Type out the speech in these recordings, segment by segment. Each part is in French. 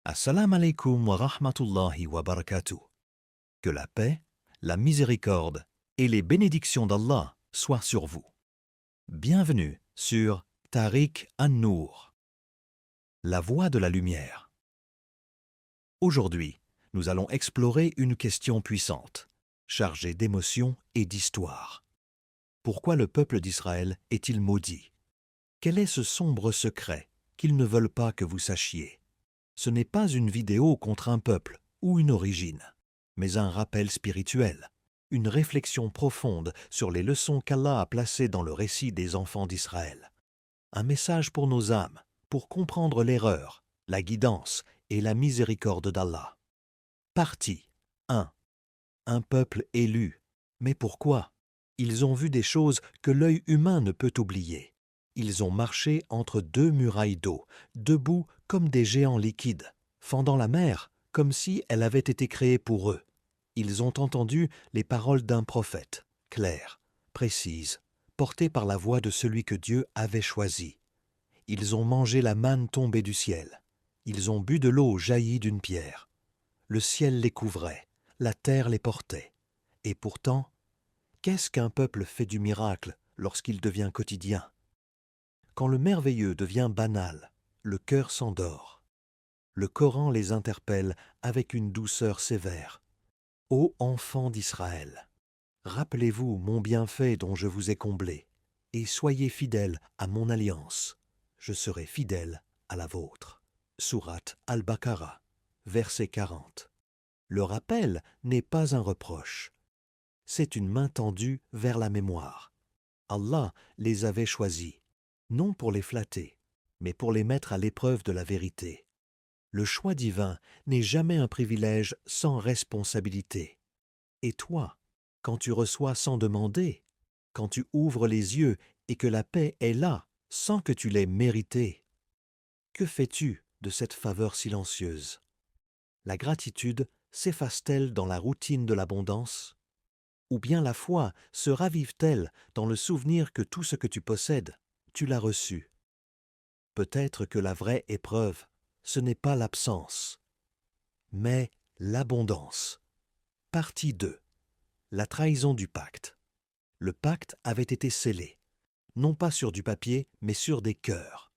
Assalamu alaikum wa rahmatullahi wa barakatuh. Que la paix, la miséricorde et les bénédictions d'Allah soient sur vous. Bienvenue sur Tariq an-Nour, la voie de la lumière. Aujourd'hui, nous allons explorer une question puissante, chargée d'émotions et d'histoire. Pourquoi le peuple d'Israël est-il maudit? Quel est ce sombre secret qu'ils ne veulent pas que vous sachiez? Ce n'est pas une vidéo contre un peuple ou une origine, mais un rappel spirituel, une réflexion profonde sur les leçons qu'Allah a placées dans le récit des enfants d'Israël. Un message pour nos âmes, pour comprendre l'erreur, la guidance et la miséricorde d'Allah. Partie 1. Un peuple élu. Mais pourquoi? Ils ont vu des choses que l'œil humain ne peut oublier. Ils ont marché entre deux murailles d'eau, debout comme des géants liquides, fendant la mer comme si elle avait été créée pour eux. Ils ont entendu les paroles d'un prophète, claires, précises, portées par la voix de celui que Dieu avait choisi. Ils ont mangé la manne tombée du ciel. Ils ont bu de l'eau jaillie d'une pierre. Le ciel les couvrait, la terre les portait. Et pourtant, qu'est-ce qu'un peuple fait du miracle lorsqu'il devient quotidien? Quand le merveilleux devient banal, le cœur s'endort. Le Coran les interpelle avec une douceur sévère. Ô enfants d'Israël, rappelez-vous mon bienfait dont je vous ai comblé, et soyez fidèles à mon alliance. Je serai fidèle à la vôtre. Sourate Al-Baqarah, verset 40. Le rappel n'est pas un reproche. C'est une main tendue vers la mémoire. Allah les avait choisis, non pour les flatter, mais pour les mettre à l'épreuve de la vérité. Le choix divin n'est jamais un privilège sans responsabilité. Et toi, quand tu reçois sans demander, quand tu ouvres les yeux et que la paix est là sans que tu l'aies méritée, que fais-tu de cette faveur silencieuse? La gratitude s'efface-t-elle dans la routine de l'abondance? Ou bien la foi se ravive-t-elle dans le souvenir que tout ce que tu possèdes, tu l'as reçu? Peut-être que la vraie épreuve, ce n'est pas l'absence, mais l'abondance. Partie 2. La trahison du pacte. Le pacte avait été scellé, non pas sur du papier, mais sur des cœurs.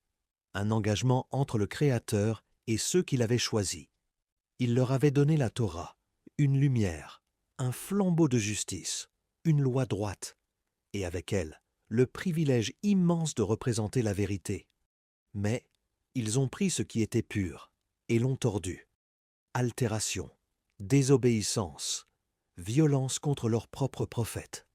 Un engagement entre le Créateur et ceux qu'il avait choisis. Il leur avait donné la Torah, une lumière, un flambeau de justice, une loi droite, et avec elle, le privilège immense de représenter la vérité. Mais ils ont pris ce qui était pur et l'ont tordu. Altération, désobéissance, violence contre leur propre prophète.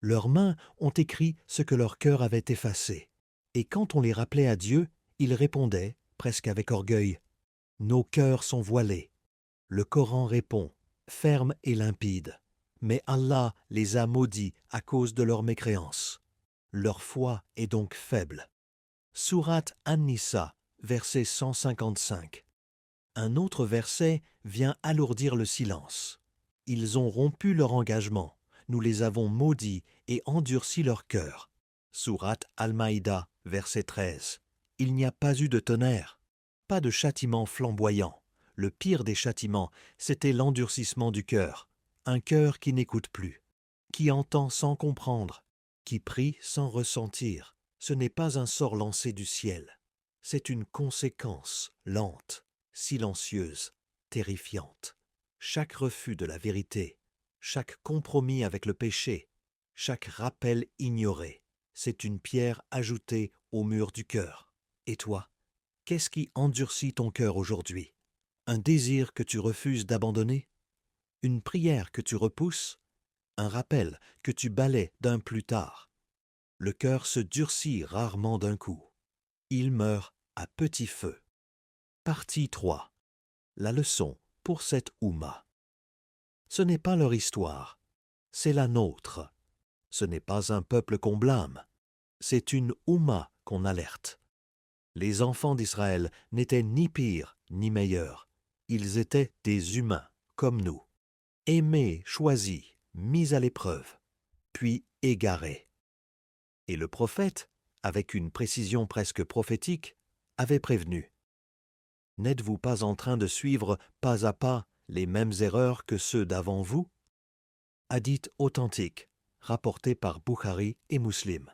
Leurs mains ont écrit ce que leur cœur avait effacé. Et quand on les rappelait à Dieu, ils répondaient, presque avec orgueil, « Nos cœurs sont voilés ». Le Coran répond, ferme et limpide. Mais Allah les a maudits à cause de leur mécréance. Leur foi est donc faible. Sourate An-Nisa, verset 155. Un autre verset vient alourdir le silence. Ils ont rompu leur engagement. Nous les avons maudits et endurci leur cœur. Sourate Al-Maïda, verset 13. Il n'y a pas eu de tonnerre, pas de châtiment flamboyant. Le pire des châtiments, c'était l'endurcissement du cœur. Un cœur qui n'écoute plus, qui entend sans comprendre, qui prie sans ressentir. Ce n'est pas un sort lancé du ciel. C'est une conséquence lente, silencieuse, terrifiante. Chaque refus de la vérité, chaque compromis avec le péché, chaque rappel ignoré, c'est une pierre ajoutée au mur du cœur. Et toi, qu'est-ce qui endurcit ton cœur aujourd'hui? Un désir que tu refuses d'abandonner? Une prière que tu repousses? Un rappel que tu balaies d'un plus tard? Le cœur se durcit rarement d'un coup. Il meurt à petit feu. Partie 3. La leçon pour cette Oumma. Ce n'est pas leur histoire, c'est la nôtre. Ce n'est pas un peuple qu'on blâme, c'est une Oumma qu'on alerte. Les enfants d'Israël n'étaient ni pires ni meilleurs. Ils étaient des humains, comme nous. Aimés, choisis, mis à l'épreuve, puis égarés. Et le prophète, avec une précision presque prophétique, avait prévenu. N'êtes-vous pas en train de suivre pas à pas les mêmes erreurs que ceux d'avant vous? Hadith authentique, rapporté par Bukhari et Muslim.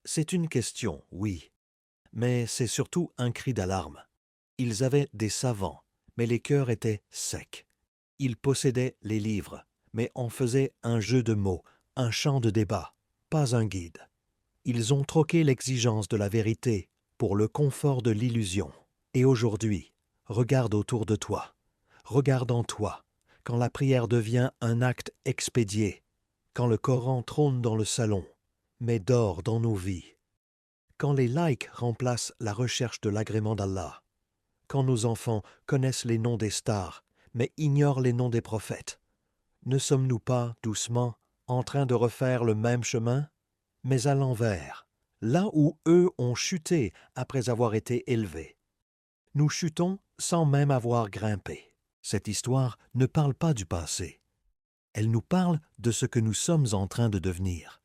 C'est une question, oui, mais c'est surtout un cri d'alarme. Ils avaient des savants, mais les cœurs étaient secs. Ils possédaient les livres, mais en faisaient un jeu de mots, un champ de débat, pas un guide. Ils ont troqué l'exigence de la vérité pour le confort de l'illusion. Et aujourd'hui, regarde autour de toi, regarde en toi, quand la prière devient un acte expédié, quand le Coran trône dans le salon, mais dort dans nos vies, quand les likes remplacent la recherche de l'agrément d'Allah, quand nos enfants connaissent les noms des stars, mais ignorent les noms des prophètes. Ne sommes-nous pas, doucement, en train de refaire le même chemin, mais à l'envers, là où eux ont chuté après avoir été élevés? Nous chutons sans même avoir grimpé. Cette histoire ne parle pas du passé. Elle nous parle de ce que nous sommes en train de devenir.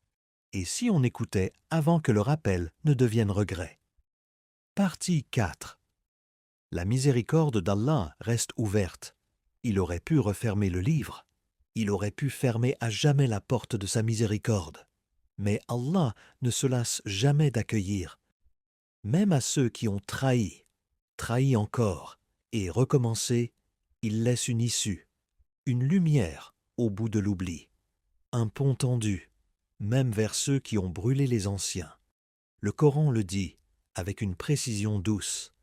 Et si on écoutait avant que le rappel ne devienne regret? Partie 4. La miséricorde d'Allah reste ouverte. Il aurait pu refermer le livre. Il aurait pu fermer à jamais la porte de sa miséricorde. Mais Allah ne se lasse jamais d'accueillir. Même à ceux qui ont trahi encore, et recommencé, il laisse une issue, une lumière au bout de l'oubli, un pont tendu, même vers ceux qui ont brûlé les anciens. Le Coran le dit, avec une précision douce.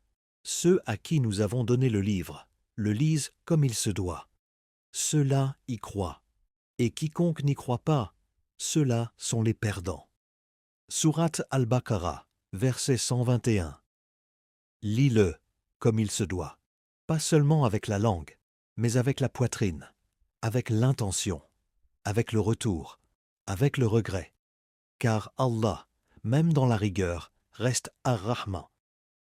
Ceux à qui nous avons donné le livre le lisent comme il se doit. Ceux-là y croient. Et quiconque n'y croit pas, ceux-là sont les perdants. Sourate Al-Baqarah, verset 121. Lis-le comme il se doit, pas seulement avec la langue, mais avec la poitrine, avec l'intention, avec le retour, avec le regret. Car Allah, même dans la rigueur, reste Ar-Rahman,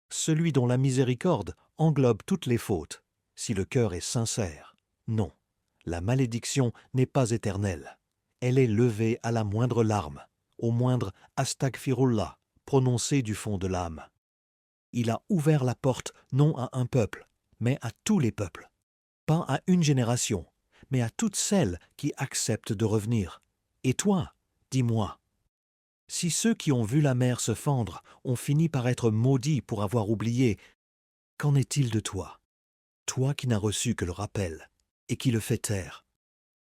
celui dont la miséricorde englobe toutes les fautes, si le cœur est sincère. Non, la malédiction n'est pas éternelle. Elle est levée à la moindre larme, au moindre Astaghfirullah prononcé du fond de l'âme. Il a ouvert la porte non à un peuple, mais à tous les peuples. Pas à une génération, mais à toutes celles qui acceptent de revenir. Et toi, dis-moi, si ceux qui ont vu la mer se fendre ont fini par être maudits pour avoir oublié, qu'en est-il de toi? Toi qui n'as reçu que le rappel et qui le fais taire.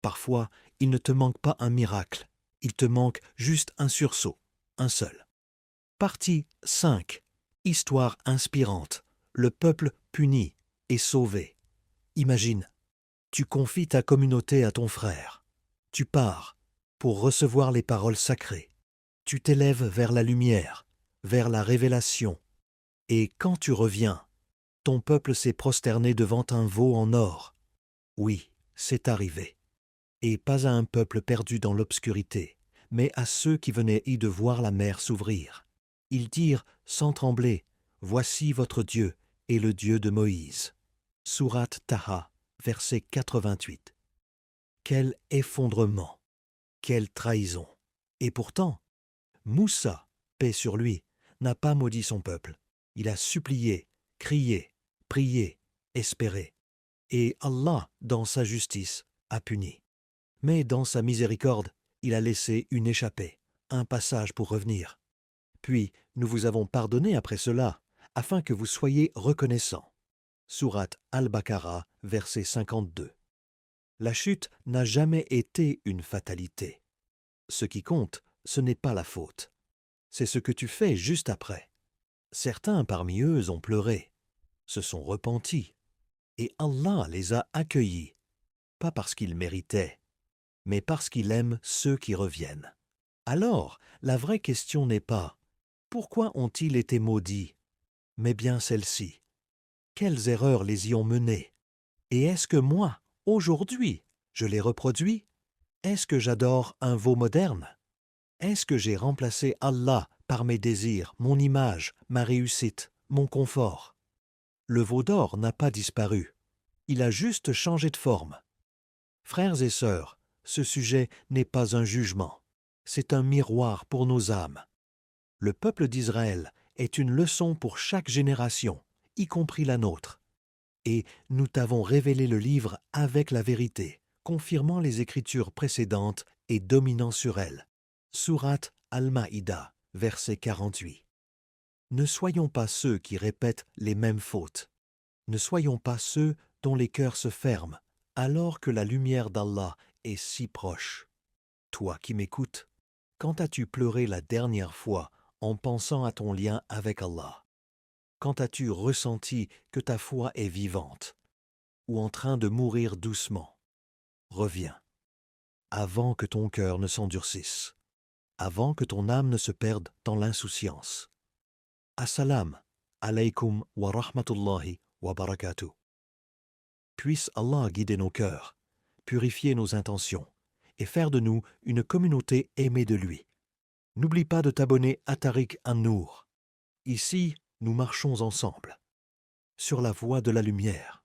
Parfois, il ne te manque pas un miracle, il te manque juste un sursaut, un seul. Partie 5. Histoire inspirante. Le peuple puni et sauvé. Imagine, tu confies ta communauté à ton frère. Tu pars pour recevoir les paroles sacrées. Tu t'élèves vers la lumière, vers la révélation. Et quand tu reviens, ton peuple s'est prosterné devant un veau en or. Oui, c'est arrivé. Et pas à un peuple perdu dans l'obscurité, mais à ceux qui venaient y de voir la mer s'ouvrir. Ils dirent, sans trembler, « Voici votre Dieu et le Dieu de Moïse. » Sourate Taha, verset 88. Quel effondrement! Quelle trahison! Et pourtant, Moussa, paix sur lui, n'a pas maudit son peuple. Il a supplié, crié, prié, espéré. Et Allah, dans sa justice, a puni. Mais dans sa miséricorde, il a laissé une échappée, un passage pour revenir. Puis, nous vous avons pardonné après cela, afin que vous soyez reconnaissants. Sourate Al-Baqarah, verset 52. La chute n'a jamais été une fatalité. Ce qui compte, ce n'est pas la faute. C'est ce que tu fais juste après. Certains parmi eux ont pleuré, se sont repentis, et Allah les a accueillis, pas parce qu'ils méritaient, mais parce qu'il aime ceux qui reviennent. Alors, la vraie question n'est pas « Pourquoi ont-ils été maudits ?» mais bien celle-ci. Quelles erreurs les y ont menés? Et est-ce que moi, aujourd'hui, je les reproduis? Est-ce que j'adore un veau moderne? Est-ce que j'ai remplacé Allah par mes désirs, mon image, ma réussite, mon confort? Le veau d'or n'a pas disparu. Il a juste changé de forme. Frères et sœurs, ce sujet n'est pas un jugement. C'est un miroir pour nos âmes. Le peuple d'Israël est une leçon pour chaque génération, y compris la nôtre. Et nous t'avons révélé le livre avec la vérité, confirmant les écritures précédentes et dominant sur elles. Sourate Al-Maïda, verset 48. Ne soyons pas ceux qui répètent les mêmes fautes. Ne soyons pas ceux dont les cœurs se ferment, alors que la lumière d'Allah est si proche. Toi qui m'écoutes, quand as-tu pleuré la dernière fois en pensant à ton lien avec Allah? Quand as-tu ressenti que ta foi est vivante ou en train de mourir doucement? Reviens, avant que ton cœur ne s'endurcisse, avant que ton âme ne se perde dans l'insouciance. Assalam alaykum wa rahmatullahi wa barakatuh. Puisse Allah guider nos cœurs, purifier nos intentions et faire de nous une communauté aimée de lui. N'oublie pas de t'abonner à Tariq An-Nour. Ici, nous marchons ensemble, sur la voie de la lumière.